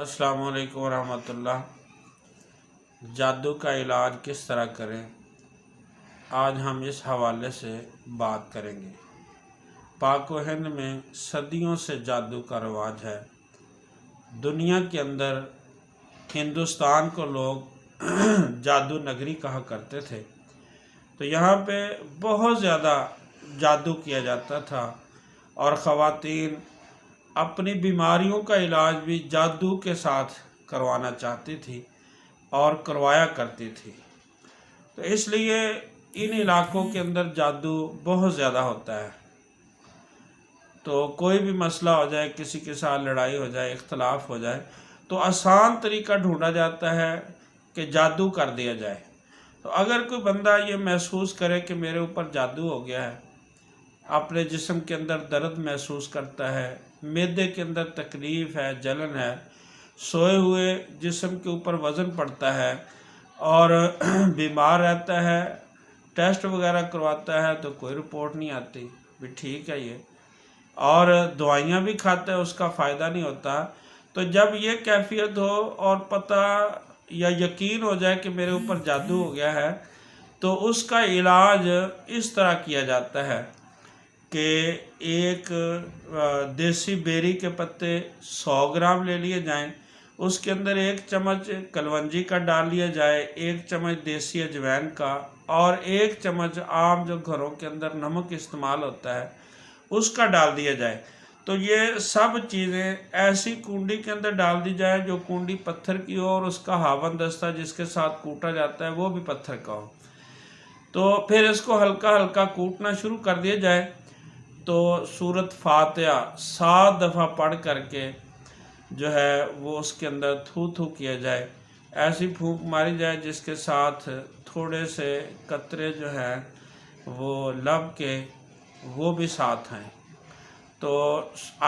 अस्सलाम वालेकुम वरहमतुल्लाह। जादू का इलाज किस तरह करें, आज हम इस हवाले से बात करेंगे। पाक व हिंद में सदियों से जादू का रवाज है। दुनिया के अंदर हिंदुस्तान को लोग जादू नगरी कहा करते थे, तो यहाँ पे बहुत ज़्यादा जादू किया जाता था और ख़वातीन अपनी बीमारियों का इलाज भी जादू के साथ करवाना चाहती थी और करवाया करती थी। तो इसलिए इन इलाकों के अंदर जादू बहुत ज़्यादा होता है। तो कोई भी मसला हो जाए, किसी के साथ लड़ाई हो जाए, इख्तलाफ हो जाए, तो आसान तरीका ढूंढा जाता है कि जादू कर दिया जाए। तो अगर कोई बंदा ये महसूस करे कि मेरे ऊपर जादू हो गया है, अपने जिस्म के अंदर दर्द महसूस करता है, मैदे के अंदर तकलीफ़ है, जलन है, सोए हुए जिस्म के ऊपर वज़न पड़ता है और बीमार रहता है, टेस्ट वगैरह करवाता है तो कोई रिपोर्ट नहीं आती, भी ठीक है ये, और दवाइयाँ भी खाता है, उसका फ़ायदा नहीं होता। तो जब ये कैफियत हो और पता या यकीन हो जाए कि मेरे ऊपर जादू हो गया है, तो उसका इलाज इस तरह किया जाता है कि एक देसी बेरी के पत्ते 100 ग्राम ले लिए जाएं, उसके अंदर 1 चम्मच कलवंजी का डाल लिया जाए, 1 चम्मच देसी अजवाइन का और 1 चम्मच आम जो घरों के अंदर नमक इस्तेमाल होता है उसका डाल दिया जाए। तो ये सब चीज़ें ऐसी कुंडी के अंदर डाल दी जाए जो कुंडी पत्थर की हो और उसका हावन दस्ता जिसके साथ कूटा जाता है वो भी पत्थर का हो। तो फिर इसको हल्का हल्का कूटना शुरू कर दिया जाए। तो सूरत फातिहा 7 दफ़ा पढ़ करके जो है वो उसके अंदर थू थू किया जाए, ऐसी फूंक मारी जाए जिसके साथ थोड़े से कतरे जो हैं वो लब के वो भी साथ हैं। तो